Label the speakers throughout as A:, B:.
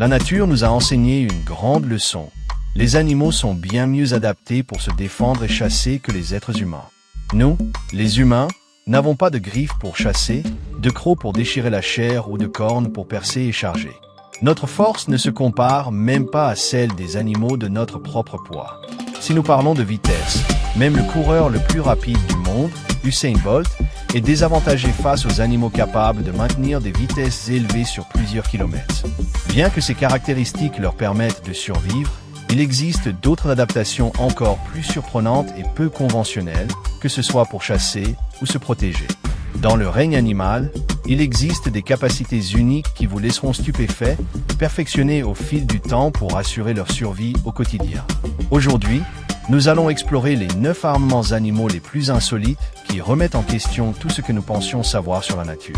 A: La nature nous a enseigné une grande leçon. Les animaux sont bien mieux adaptés pour se défendre et chasser que les êtres humains. Nous, les humains, n'avons pas de griffes pour chasser, de crocs pour déchirer la chair ou de cornes pour percer et charger. Notre force ne se compare même pas à celle des animaux de notre propre poids. Si nous parlons de vitesse, même le coureur le plus rapide du monde, Usain Bolt, est désavantagé face aux animaux capables de maintenir des vitesses élevées sur plusieurs kilomètres. Bien que ces caractéristiques leur permettent de survivre, il existe d'autres adaptations encore plus surprenantes et peu conventionnelles, que ce soit pour chasser ou se protéger. Dans le règne animal, il existe des capacités uniques qui vous laisseront stupéfaits, perfectionnées au fil du temps pour assurer leur survie au quotidien. Aujourd'hui, nous allons explorer les 9 armements animaux les plus insolites qui remettent en question tout ce que nous pensions savoir sur la nature.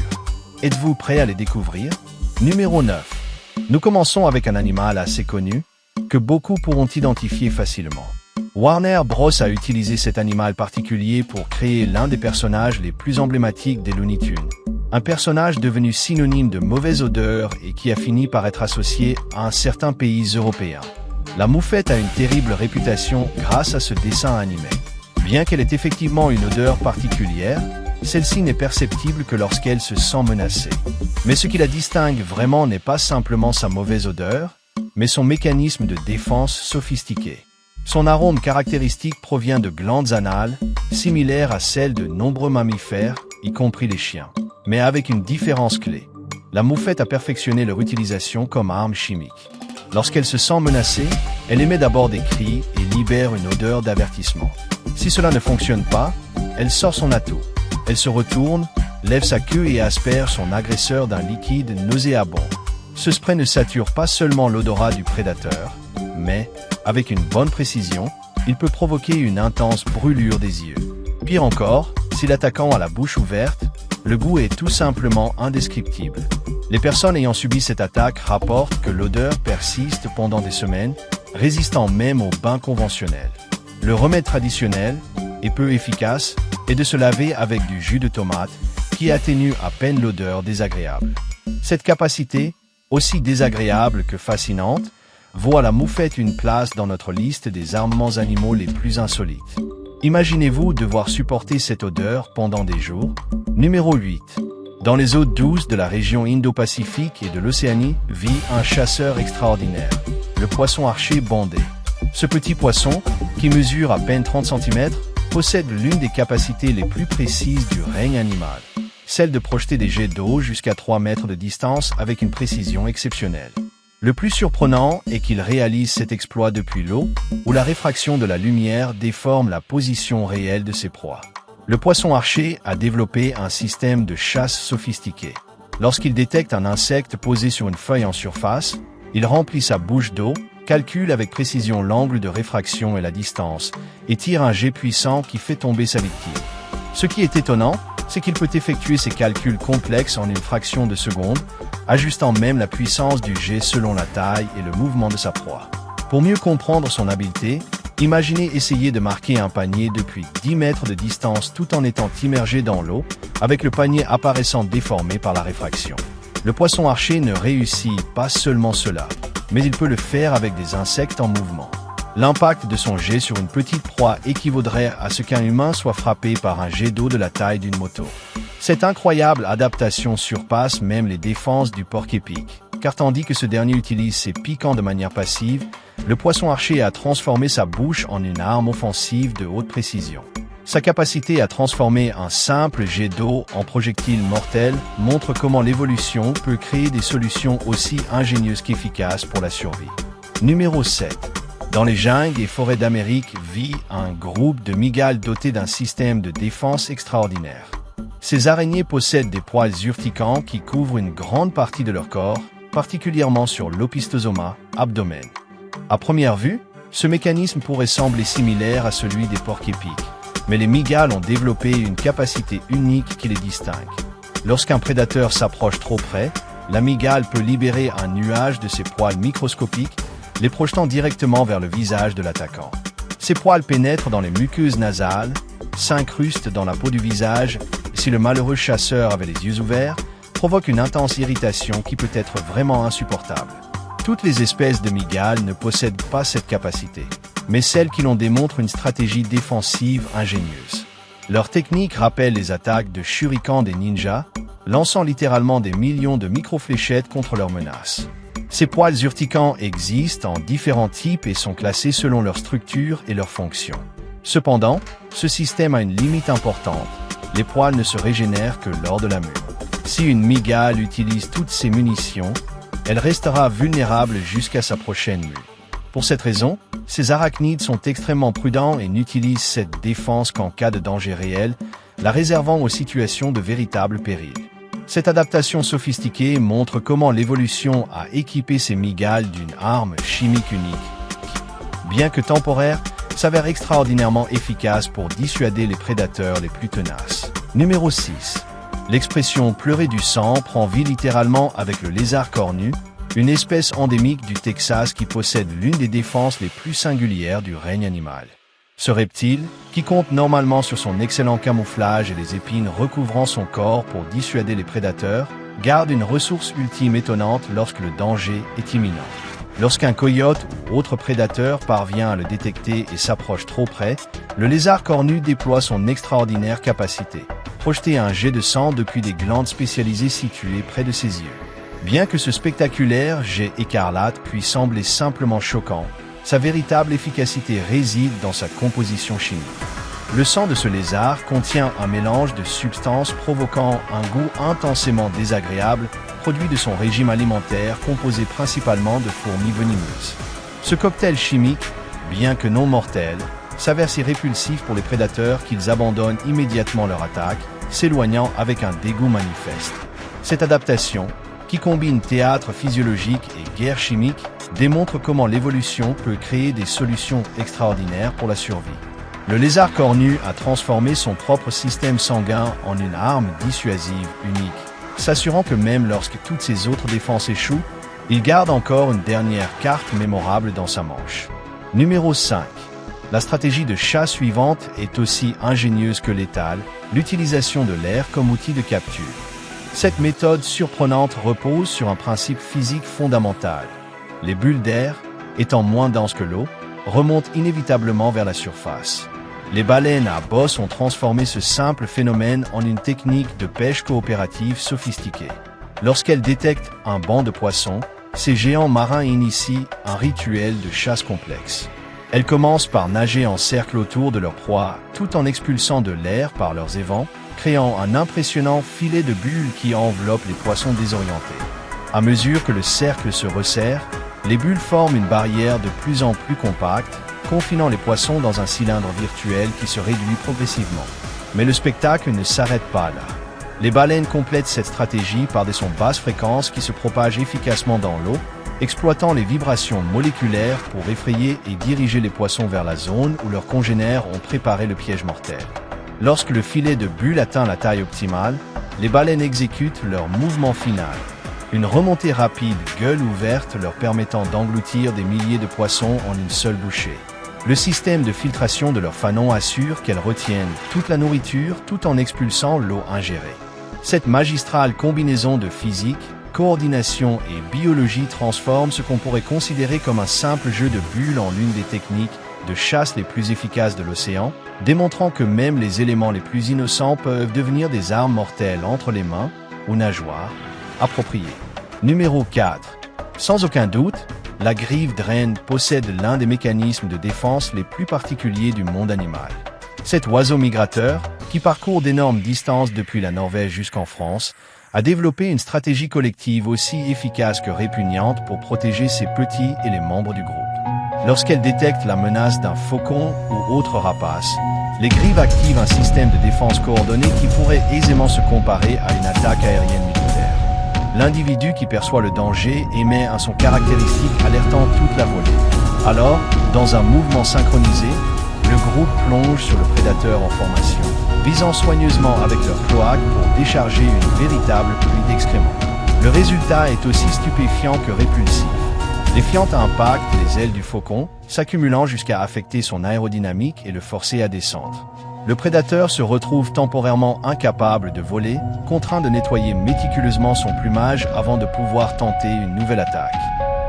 A: Êtes-vous prêts à les découvrir? Numéro 9. Nous commençons avec un animal assez connu, que beaucoup pourront identifier facilement. Warner Bros a utilisé cet animal particulier pour créer l'un des personnages les plus emblématiques des Looney Tunes. Un personnage devenu synonyme de mauvaise odeur et qui a fini par être associé à un certain pays européen. La moufette a une terrible réputation grâce à ce dessin animé. Bien qu'elle ait effectivement une odeur particulière, celle-ci n'est perceptible que lorsqu'elle se sent menacée. Mais ce qui la distingue vraiment n'est pas simplement sa mauvaise odeur, mais son mécanisme de défense sophistiqué. Son arôme caractéristique provient de glandes anales, similaires à celles de nombreux mammifères, y compris les chiens. Mais avec une différence clé. La moufette a perfectionné leur utilisation comme arme chimique. Lorsqu'elle se sent menacée, elle émet d'abord des cris et libère une odeur d'avertissement. Si cela ne fonctionne pas, elle sort son atout. Elle se retourne, lève sa queue et asperge son agresseur d'un liquide nauséabond. Ce spray ne sature pas seulement l'odorat du prédateur, mais, avec une bonne précision, il peut provoquer une intense brûlure des yeux. Pire encore, si l'attaquant a la bouche ouverte, le goût est tout simplement indescriptible. Les personnes ayant subi cette attaque rapportent que l'odeur persiste pendant des semaines, résistant même aux bains conventionnels. Le remède traditionnel, et peu efficace, est de se laver avec du jus de tomate, qui atténue à peine l'odeur désagréable. Cette capacité, aussi désagréable que fascinante, vaut à la moufette une place dans notre liste des armements animaux les plus insolites. Imaginez-vous devoir supporter cette odeur pendant des jours. Numéro 8. Dans les eaux douces de la région Indo-Pacifique et de l'Océanie vit un chasseur extraordinaire, le poisson archer bandé. Ce petit poisson, qui mesure à peine 30 cm, possède l'une des capacités les plus précises du règne animal, celle de projeter des jets d'eau jusqu'à 3 mètres de distance avec une précision exceptionnelle. Le plus surprenant est qu'il réalise cet exploit depuis l'eau, où la réfraction de la lumière déforme la position réelle de ses proies. Le poisson archer a développé un système de chasse sophistiqué. Lorsqu'il détecte un insecte posé sur une feuille en surface, il remplit sa bouche d'eau, calcule avec précision l'angle de réfraction et la distance, et tire un jet puissant qui fait tomber sa victime. Ce qui est étonnant, c'est qu'il peut effectuer ces calculs complexes en une fraction de seconde, ajustant même la puissance du jet selon la taille et le mouvement de sa proie. Pour mieux comprendre son habileté, imaginez essayer de marquer un panier depuis 10 mètres de distance tout en étant immergé dans l'eau, avec le panier apparaissant déformé par la réfraction. Le poisson archer ne réussit pas seulement cela, mais il peut le faire avec des insectes en mouvement. L'impact de son jet sur une petite proie équivaudrait à ce qu'un humain soit frappé par un jet d'eau de la taille d'une moto. Cette incroyable adaptation surpasse même les défenses du porc-épic, car tandis que ce dernier utilise ses piquants de manière passive, le poisson archer a transformé sa bouche en une arme offensive de haute précision. Sa capacité à transformer un simple jet d'eau en projectile mortel montre comment l'évolution peut créer des solutions aussi ingénieuses qu'efficaces pour la survie. Numéro 7. Dans les jungles et forêts d'Amérique vit un groupe de mygales dotés d'un système de défense extraordinaire. Ces araignées possèdent des poils urticants qui couvrent une grande partie de leur corps, particulièrement sur l'opistosoma, abdomen. À première vue, ce mécanisme pourrait sembler similaire à celui des porcs-épics, mais les mygales ont développé une capacité unique qui les distingue. Lorsqu'un prédateur s'approche trop près, la mygale peut libérer un nuage de ses poils microscopiques, les projetant directement vers le visage de l'attaquant. Ces poils pénètrent dans les muqueuses nasales, s'incrustent dans la peau du visage, et si le malheureux chasseur avait les yeux ouverts, provoque une intense irritation qui peut être vraiment insupportable. Toutes les espèces de mygales ne possèdent pas cette capacité, mais celles qui l'ont démontrent une stratégie défensive ingénieuse. Leur technique rappelle les attaques de shurikens des ninjas, lançant littéralement des millions de micro-fléchettes contre leurs menaces. Ces poils urticants existent en différents types et sont classés selon leur structure et leur fonction. Cependant, ce système a une limite importante. Les poils ne se régénèrent que lors de la mue. Si une mygale utilise toutes ses munitions, elle restera vulnérable jusqu'à sa prochaine mue. Pour cette raison, ces arachnides sont extrêmement prudents et n'utilisent cette défense qu'en cas de danger réel, la réservant aux situations de véritable péril. Cette adaptation sophistiquée montre comment l'évolution a équipé ces mygales d'une arme chimique unique, qui, bien que temporaire, s'avère extraordinairement efficace pour dissuader les prédateurs les plus tenaces. Numéro 6. L'expression « pleurer du sang » prend vie littéralement avec le lézard cornu, une espèce endémique du Texas qui possède l'une des défenses les plus singulières du règne animal. Ce reptile, qui compte normalement sur son excellent camouflage et les épines recouvrant son corps pour dissuader les prédateurs, garde une ressource ultime étonnante lorsque le danger est imminent. Lorsqu'un coyote ou autre prédateur parvient à le détecter et s'approche trop près, le lézard cornu déploie son extraordinaire capacité, projeter un jet de sang depuis des glandes spécialisées situées près de ses yeux. Bien que ce spectaculaire jet écarlate puisse sembler simplement choquant, sa véritable efficacité réside dans sa composition chimique. Le sang de ce lézard contient un mélange de substances provoquant un goût intensément désagréable, produit de son régime alimentaire composé principalement de fourmis venimeuses. Ce cocktail chimique, bien que non mortel, s'avère si répulsif pour les prédateurs qu'ils abandonnent immédiatement leur attaque, s'éloignant avec un dégoût manifeste. Cette adaptation, qui combine théâtre physiologique et guerre chimique, démontre comment l'évolution peut créer des solutions extraordinaires pour la survie. Le lézard cornu a transformé son propre système sanguin en une arme dissuasive unique, s'assurant que même lorsque toutes ses autres défenses échouent, il garde encore une dernière carte mémorable dans sa manche. Numéro 5. La stratégie de chasse suivante est aussi ingénieuse que létale, l'utilisation de l'air comme outil de capture. Cette méthode surprenante repose sur un principe physique fondamental. Les bulles d'air, étant moins denses que l'eau, remontent inévitablement vers la surface. Les baleines à bosse ont transformé ce simple phénomène en une technique de pêche coopérative sophistiquée. Lorsqu'elles détectent un banc de poissons, ces géants marins initient un rituel de chasse complexe. Elles commencent par nager en cercle autour de leur proie, tout en expulsant de l'air par leurs évents, créant un impressionnant filet de bulles qui enveloppe les poissons désorientés. À mesure que le cercle se resserre, les bulles forment une barrière de plus en plus compacte, confinant les poissons dans un cylindre virtuel qui se réduit progressivement. Mais le spectacle ne s'arrête pas là. Les baleines complètent cette stratégie par des sons basse fréquence qui se propagent efficacement dans l'eau, exploitant les vibrations moléculaires pour effrayer et diriger les poissons vers la zone où leurs congénères ont préparé le piège mortel. Lorsque le filet de bulles atteint la taille optimale, les baleines exécutent leur mouvement final. Une remontée rapide, gueule ouverte, leur permettant d'engloutir des milliers de poissons en une seule bouchée. Le système de filtration de leur fanon assure qu'elles retiennent toute la nourriture tout en expulsant l'eau ingérée. Cette magistrale combinaison de physique, coordination et biologie transforme ce qu'on pourrait considérer comme un simple jeu de bulles en l'une des techniques de chasse les plus efficaces de l'océan, démontrant que même les éléments les plus innocents peuvent devenir des armes mortelles entre les mains ou nageoires appropriées. Numéro 4. Sans aucun doute, la grive draine possède l'un des mécanismes de défense les plus particuliers du monde animal. Cet oiseau migrateur, qui parcourt d'énormes distances depuis la Norvège jusqu'en France, a développé une stratégie collective aussi efficace que répugnante pour protéger ses petits et les membres du groupe. Lorsqu'elle détecte la menace d'un faucon ou autre rapace, les grives activent un système de défense coordonné qui pourrait aisément se comparer à une attaque aérienne militaire. L'individu qui perçoit le danger émet un son caractéristique alertant toute la volée. Alors, dans un mouvement synchronisé, le groupe plonge sur le prédateur en formation, visant soigneusement avec leur cloaque pour décharger une véritable pluie d'excréments. Le résultat est aussi stupéfiant que répulsif. Les fientes impactent les ailes du faucon, s'accumulant jusqu'à affecter son aérodynamique et le forcer à descendre. Le prédateur se retrouve temporairement incapable de voler, contraint de nettoyer méticuleusement son plumage avant de pouvoir tenter une nouvelle attaque.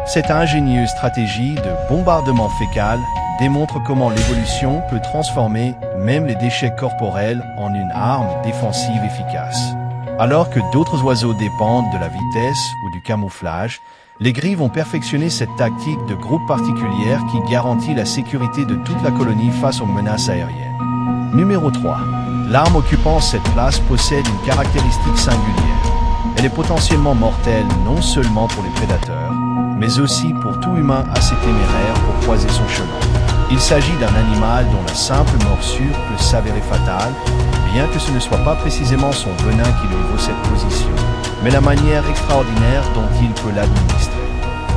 A: Cette ingénieuse stratégie de bombardement fécal démontre comment l'évolution peut transformer même les déchets corporels en une arme défensive efficace. Alors que d'autres oiseaux dépendent de la vitesse ou du camouflage, les grives ont perfectionné cette tactique de groupe particulière qui garantit la sécurité de toute la colonie face aux menaces aériennes. Numéro 3. L'arme occupant cette place possède une caractéristique singulière. Elle est potentiellement mortelle non seulement pour les prédateurs, mais aussi pour tout humain assez téméraire pour croiser son chemin. Il s'agit d'un animal dont la simple morsure peut s'avérer fatale, bien que ce ne soit pas précisément son venin qui lui vaut cette position, mais la manière extraordinaire dont il peut l'administrer.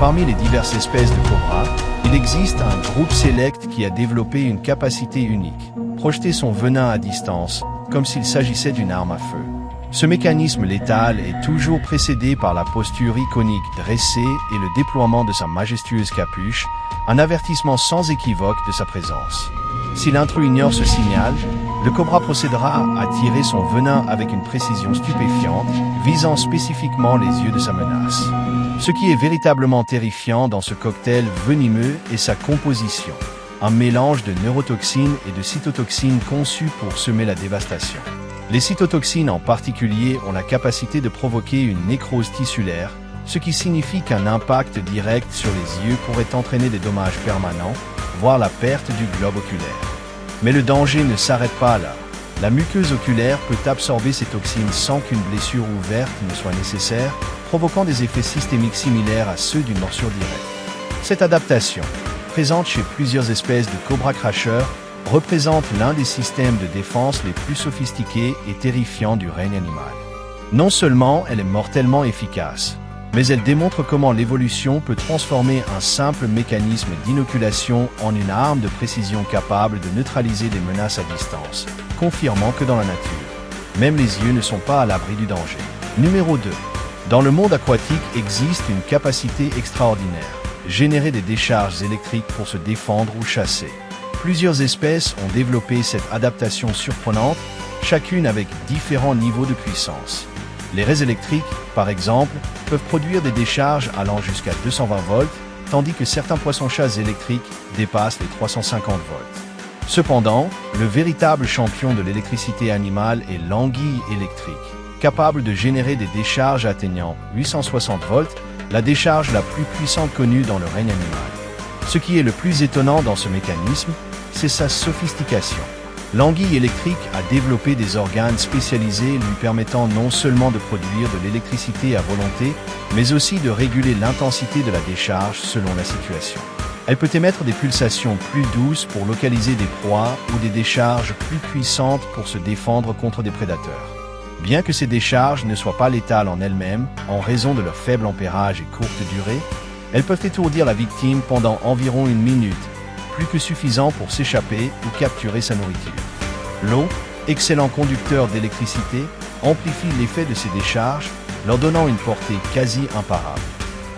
A: Parmi les diverses espèces de cobras, il existe un groupe sélect qui a développé une capacité unique, projeter son venin à distance, comme s'il s'agissait d'une arme à feu. Ce mécanisme létal est toujours précédé par la posture iconique dressée et le déploiement de sa majestueuse capuche, un avertissement sans équivoque de sa présence. Si l'intrus ignore ce signal, le cobra procédera à tirer son venin avec une précision stupéfiante, visant spécifiquement les yeux de sa menace. Ce qui est véritablement terrifiant dans ce cocktail venimeux est sa composition, un mélange de neurotoxines et de cytotoxines conçus pour semer la dévastation. Les cytotoxines en particulier ont la capacité de provoquer une nécrose tissulaire, ce qui signifie qu'un impact direct sur les yeux pourrait entraîner des dommages permanents, voire la perte du globe oculaire. Mais le danger ne s'arrête pas là. La muqueuse oculaire peut absorber ces toxines sans qu'une blessure ouverte ne soit nécessaire, provoquant des effets systémiques similaires à ceux d'une morsure directe. Cette adaptation, présente chez plusieurs espèces de cobras cracheurs, représente l'un des systèmes de défense les plus sophistiqués et terrifiants du règne animal. Non seulement elle est mortellement efficace, mais elle démontre comment l'évolution peut transformer un simple mécanisme d'inoculation en une arme de précision capable de neutraliser des menaces à distance, confirmant que dans la nature, même les yeux ne sont pas à l'abri du danger. Numéro 2. Dans le monde aquatique existe une capacité extraordinaire, générer des décharges électriques pour se défendre ou chasser. Plusieurs espèces ont développé cette adaptation surprenante, chacune avec différents niveaux de puissance. Les raies électriques, par exemple, peuvent produire des décharges allant jusqu'à 220 volts, tandis que certains poissons-chats électriques dépassent les 350 volts. Cependant, le véritable champion de l'électricité animale est l'anguille électrique, capable de générer des décharges atteignant 860 volts, la décharge la plus puissante connue dans le règne animal. Ce qui est le plus étonnant dans ce mécanisme, c'est sa sophistication. L'anguille électrique a développé des organes spécialisés lui permettant non seulement de produire de l'électricité à volonté, mais aussi de réguler l'intensité de la décharge selon la situation. Elle peut émettre des pulsations plus douces pour localiser des proies ou des décharges plus puissantes pour se défendre contre des prédateurs. Bien que ces décharges ne soient pas létales en elles-mêmes, en raison de leur faible ampérage et courte durée, elles peuvent étourdir la victime pendant environ une minute, plus que suffisant pour s'échapper ou capturer sa nourriture. L'eau, excellent conducteur d'électricité, amplifie l'effet de ces décharges, leur donnant une portée quasi imparable.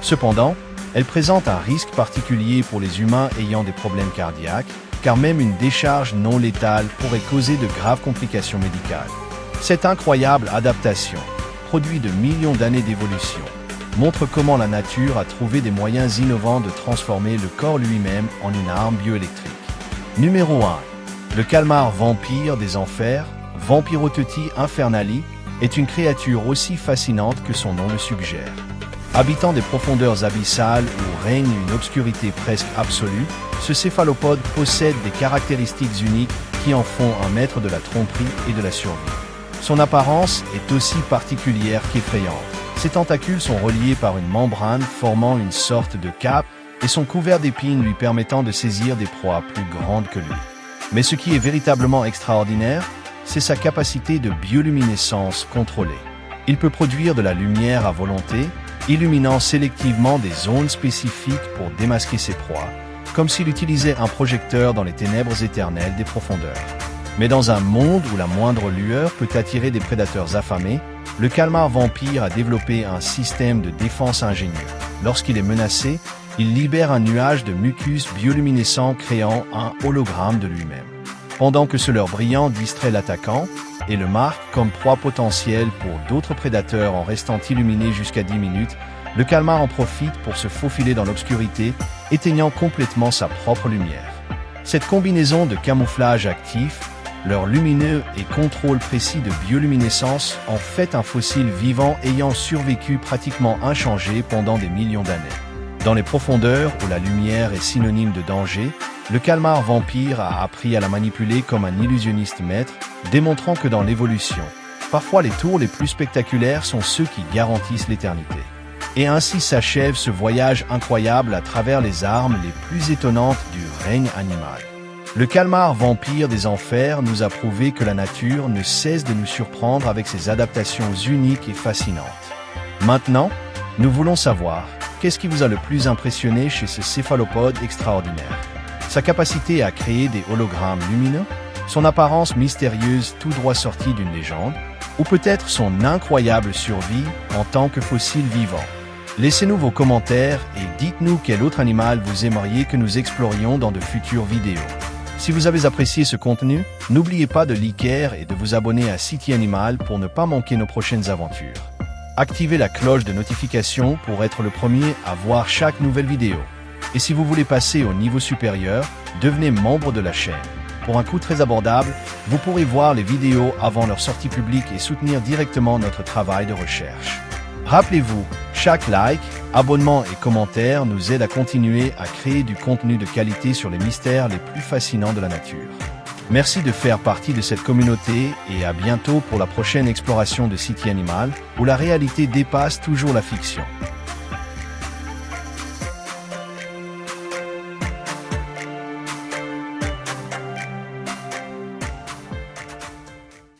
A: Cependant, elle présente un risque particulier pour les humains ayant des problèmes cardiaques, car même une décharge non létale pourrait causer de graves complications médicales. Cette incroyable adaptation, produit de millions d'années d'évolution, montre comment la nature a trouvé des moyens innovants de transformer le corps lui-même en une arme bioélectrique. Numéro 1. Le calmar vampire des enfers, Vampiroteuthis infernali, est une créature aussi fascinante que son nom le suggère. Habitant des profondeurs abyssales où règne une obscurité presque absolue, ce céphalopode possède des caractéristiques uniques qui en font un maître de la tromperie et de la survie. Son apparence est aussi particulière qu'effrayante. Ses tentacules sont reliés par une membrane formant une sorte de cape et sont couverts d'épines lui permettant de saisir des proies plus grandes que lui. Mais ce qui est véritablement extraordinaire, c'est sa capacité de bioluminescence contrôlée. Il peut produire de la lumière à volonté, illuminant sélectivement des zones spécifiques pour démasquer ses proies, comme s'il utilisait un projecteur dans les ténèbres éternelles des profondeurs. Mais dans un monde où la moindre lueur peut attirer des prédateurs affamés, le calmar vampire a développé un système de défense ingénieux. Lorsqu'il est menacé, il libère un nuage de mucus bioluminescent créant un hologramme de lui-même. Pendant que ce leurre brillant distrait l'attaquant et le marque comme proie potentielle pour d'autres prédateurs en restant illuminé jusqu'à 10 minutes, Le calmar en profite pour se faufiler dans l'obscurité, éteignant complètement sa propre lumière. Cette combinaison de camouflage actif, leur lumineux et contrôle précis de bioluminescence en fait un fossile vivant ayant survécu pratiquement inchangé pendant des millions d'années. Dans les profondeurs où la lumière est synonyme de danger, le calmar vampire a appris à la manipuler comme un illusionniste maître, démontrant que dans l'évolution, parfois les tours les plus spectaculaires sont ceux qui garantissent l'éternité. Et ainsi s'achève ce voyage incroyable à travers les armes les plus étonnantes du règne animal. Le calmar vampire des enfers nous a prouvé que la nature ne cesse de nous surprendre avec ses adaptations uniques et fascinantes. Maintenant, nous voulons savoir, qu'est-ce qui vous a le plus impressionné chez ce céphalopode extraordinaire? Sa capacité à créer des hologrammes lumineux? Son apparence mystérieuse tout droit sortie d'une légende? Ou peut-être son incroyable survie en tant que fossile vivant? Laissez-nous vos commentaires et dites-nous quel autre animal vous aimeriez que nous explorions dans de futures vidéos. Si vous avez apprécié ce contenu, n'oubliez pas de liker et de vous abonner à City Animal pour ne pas manquer nos prochaines aventures. Activez la cloche de notification pour être le premier à voir chaque nouvelle vidéo. Et si vous voulez passer au niveau supérieur, devenez membre de la chaîne. Pour un coût très abordable, vous pourrez voir les vidéos avant leur sortie publique et soutenir directement notre travail de recherche. Rappelez-vous, chaque like, abonnement et commentaire nous aide à continuer à créer du contenu de qualité sur les mystères les plus fascinants de la nature. Merci de faire partie de cette communauté et à bientôt pour la prochaine exploration de City Animal, où la réalité dépasse toujours la fiction.